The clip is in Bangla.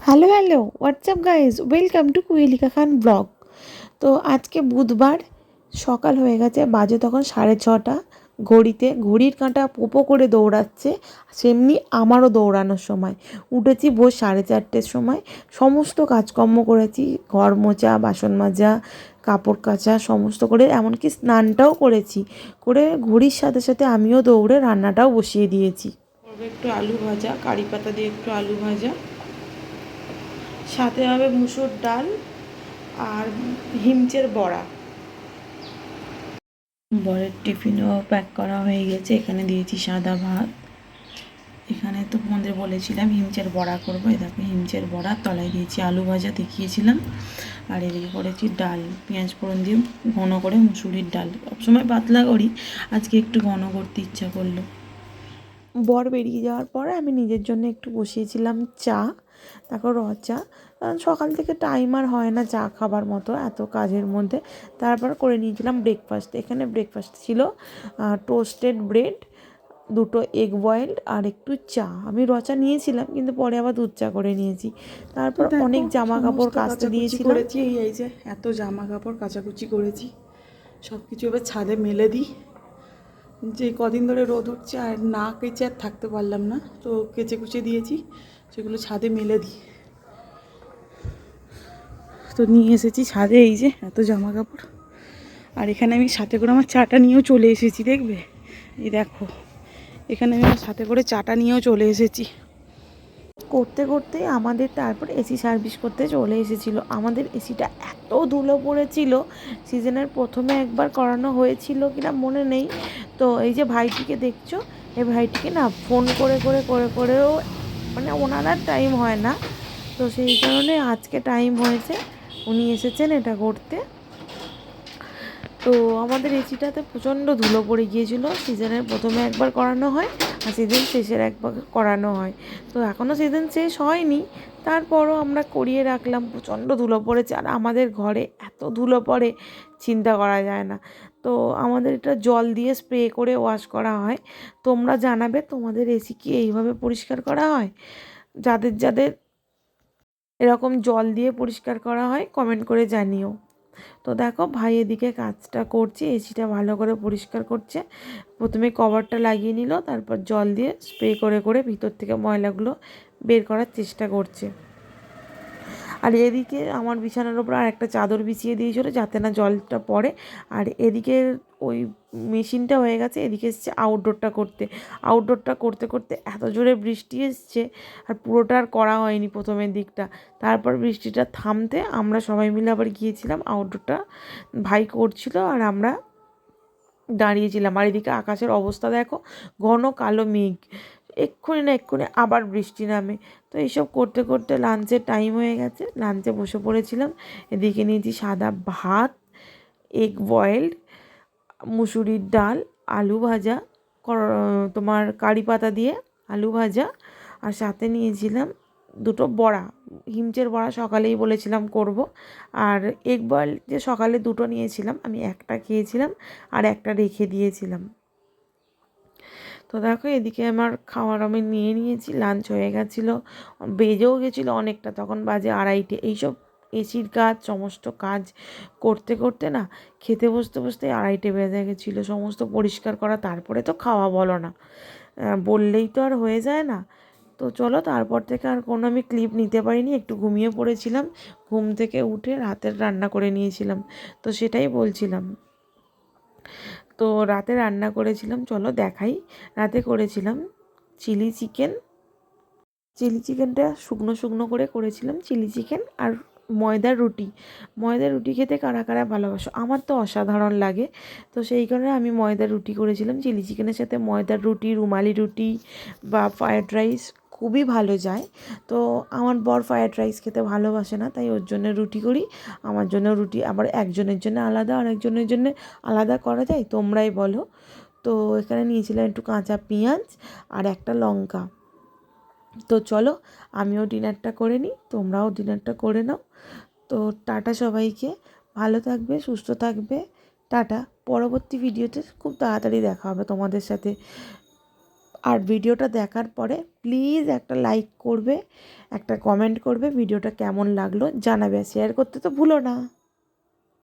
Hello hello WhatsApp guys welcome to Kuhelika Khan blog. তো আজকে বুধবার সকাল হয়ে গেছে, বাজে তখন 6:30। ঘড়িতে ঘড়ির কাঁটা পোপো করে দৌড়াচ্ছে, সেমনি আমারও দৌড়ানোর সময়। উঠেছি ভোর 4:30-র সময়, সমস্ত কাজকর্ম করেছি, ঘর মোছা, বাসন মাজা, কাপড় কাচা সমস্ত করে, এমনকি স্নানটাও করেছি। করে ঘড়ির সাথে সাথে আমিও দৌড়ে রান্নাটাও বসিয়ে দিয়েছি। একটু আলু ভাজা, কারি পাতা দিয়ে একটু আলু ভাজা, সাথে হবে মুসুর ডাল আর হিমচের বড়া। বরের টিফিনও প্যাক করা হয়ে গেছে। এখানে দিয়েছি সাদা ভাত, এখানে তো তোমাদের বলেছিলাম হিমচের বড়া করবো, এই দেখো হিমচের বড়া, তলায় দিয়েছি আলু ভাজা দেখিয়েছিলাম, আর এদিকে করেছি ডাল পেঁয়াজ ফোড়ন দিয়ে ঘন করে, মুসুরির ডাল সবসময় পাতলা করি, আজকে একটু ঘন করতে ইচ্ছা করলো। বর বেরিয়ে যাওয়ার পরে আমি নিজের জন্য একটু বসিয়েছিলাম চা, তারপর চা, কারণ সকাল থেকে টাইম আর হয় না চা খাবার মতো এত কাজের মধ্যে। তারপর করে নিয়েছিলাম ব্রেকফাস্ট। এখানে ব্রেকফাস্ট ছিল টোস্টেড ব্রেড, দুটো এগ বয়েলড আর একটু চা। আমি চা নিয়েছিলাম কিন্তু পরে আবার দুধ চা করে নিয়েছি। তারপর অনেক জামা কাপড় কাচতে দিয়েছিলাম। করেছি এই যে এত জামা কাপড় কাচাকুচি করেছি, সব কিছু এবার ছাদে মেলে দিই। যে কদিন ধরে রোদ উঠছে আর না কেচে আর থাকতে পারলাম না, তো কেচে কুচে দিয়েছি, সেগুলো ছাদে মেলে দিই। তো নিয়ে এসেছি ছাদে এই যে এত জামা কাপড়, আর এখানে আমি সাথে করে আমার চাটা নিয়েও চলে এসেছি, দেখবে এই দেখো, এখানে আমি আমার সাথে করে চাটা নিয়েও চলে এসেছি। করতে করতে আমাদের তারপর এসি সার্ভিস করতে চলে এসেছিলো। আমাদের এসিটা এত ধুলো পড়েছিল, সিজনের প্রথমে একবার করানো হয়েছিল কিনা মনে নেই। তো এই যে ভাইটিকে দেখছো, এই ভাইটিকে না ফোন করে করে করে করেও মানে ওনার আর টাইম হয় না, তো সেই কারণে আজকে টাইম হয়েছে, উনি এসেছেন এটা করতে। তো আমাদের এসিটাতে প্রচণ্ড ধুলো পড়ে গিয়েছিল, সিজনের প্রথমে একবার করানো হয় আর সিজন শেষের একবার করানো হয়। তো এখনও সিজন শেষ হয়নি, তারপরও আমরা করিয়ে রাখলাম। প্রচণ্ড ধুলো পড়েছে, আর আমাদের ঘরে এত ধুলো পড়ে চিন্তা করা যায় না। তো আমাদের এটা জল দিয়ে স্প্রে করে ওয়াশ করা হয়। তোমরা জানাবে তোমাদের এসি কি এইভাবে পরিষ্কার করা হয়? যাদের যাদের এরকম জল দিয়ে পরিষ্কার করা হয় কমেন্ট করে জানিও। তো দেখো ভাই এদিকে কাজটা করছে, এসিটা ভালো করে পরিষ্কার করছে। প্রথমে কভারটা লাগিয়ে নিল, তারপর জল দিয়ে স্প্রে করে করে ভিতর থেকে ময়লাগুলো বের করার চেষ্টা করছে। আর এদিকে আমার বিছানার ওপর আর একটা চাদর বিছিয়ে দিয়েছিল যাতে না জলটা পড়ে। আর এদিকে ওই মেশিনটা হয়ে গেছে, এদিকে এসছে আউটডোরটা করতে। আউটডোরটা করতে করতে এত জোরে বৃষ্টি এসছে, আর পুরোটা আর করা হয়নি প্রথমের দিকটা। তারপর বৃষ্টিটা থামতে আমরা সবাই মিলে আবার গিয়েছিলাম আউটডোরটা, ভাই করছিল আর আমরা দাঁড়িয়েছিলাম। আর এদিকে আকাশের অবস্থা দেখো, ঘন কালো মেঘ, এক্ষুনি না এক্ষুনি আবার বৃষ্টি নামে। তো এইসব করতে করতে লাঞ্চের টাইম হয়ে গেছে, লাঞ্চে বসে পড়েছিলাম। এদিকে নিয়েছি সাদা ভাত, এগ বয়েলড, মুসুরির ডাল, আলু ভাজা, তোমার কারি পাতা দিয়ে আলু ভাজা, আর সাথে নিয়েছিলাম দুটো বড়া, হিমচের বড়া সকালেই বলেছিলাম করব। আর এগ বয়েল যে সকালে দুটো নিয়েছিলাম, আমি একটা খেয়েছিলাম আর একটা রেখে দিয়েছিলাম। তো দেখো এদিকে আমার খাবার আমি নিয়ে নিয়েছি, লাঞ্চ হয়ে গেছিলো, বেজেও গেছিলো অনেকটা, তখন বাজে 2:30। এইসব এসির কাজ সমস্ত কাজ করতে করতে না খেতে বসতে বসতে 2:30 বেজে গেছিলো, সমস্ত পরিষ্কার করা, তারপরে তো খাওয়া বলো না, বললেই তো আর হয়ে যায় না। তো চলো, তারপর থেকে আর কোনো আমি ক্লিপ নিতে পারিনি, একটু ঘুমিয়ে পড়েছিলাম। ঘুম থেকে উঠে রাতের রান্না করে নিয়েছিলাম, তো সেটাই বলছিলাম। তো রাতে রান্না করেছিলাম, চলো দেখাই। রাতে করেছিলাম চিলি চিকেন। চিলি চিকেনটা শুকনো শুকনো করে করেছিলাম চিলি চিকেন, আর ময়দার রুটি। ময়দার রুটি খেতে কারা কারা ভালোবাসো, আমার তো অসাধারণ লাগে। তো সেই কারণে আমি ময়দার রুটি করেছিলাম। চিলি চিকেনের সাথে ময়দার রুটি, রুমালি রুটি বা ফ্রায়েড রাইস খুবই ভালো যায়। তো আমার বর ফ্রায়েড রাইস খেতে ভালোবাসে না, তাই ওর জন্য রুটি করি। আমার জন্য রুটি আবার একজনের জন্য আলাদা, আর একজনের জন্য আলাদা করা যায়, তোমরাই বলো। তো এখানে নিয়েছিলাম একটু কাঁচা পেঁয়াজ আর একটা লঙ্কা। তো চলো আমিও ডিনারটা করে নিই, তোমরাও ডিনারটা করে নাও। তো টাটা সবাইকে, ভালো থাকবে, সুস্থ থাকবে, টাটা। পরবর্তী ভিডিওতে খুব তাড়াতাড়ি দেখা হবে তোমাদের সাথে। আর ভিডিওটা দেখার পরে প্লিজ একটা লাইক করবে, একটা কমেন্ট করবে, ভিডিওটা কেমন লাগলো জানাবে, শেয়ার করতে তো ভুলো না।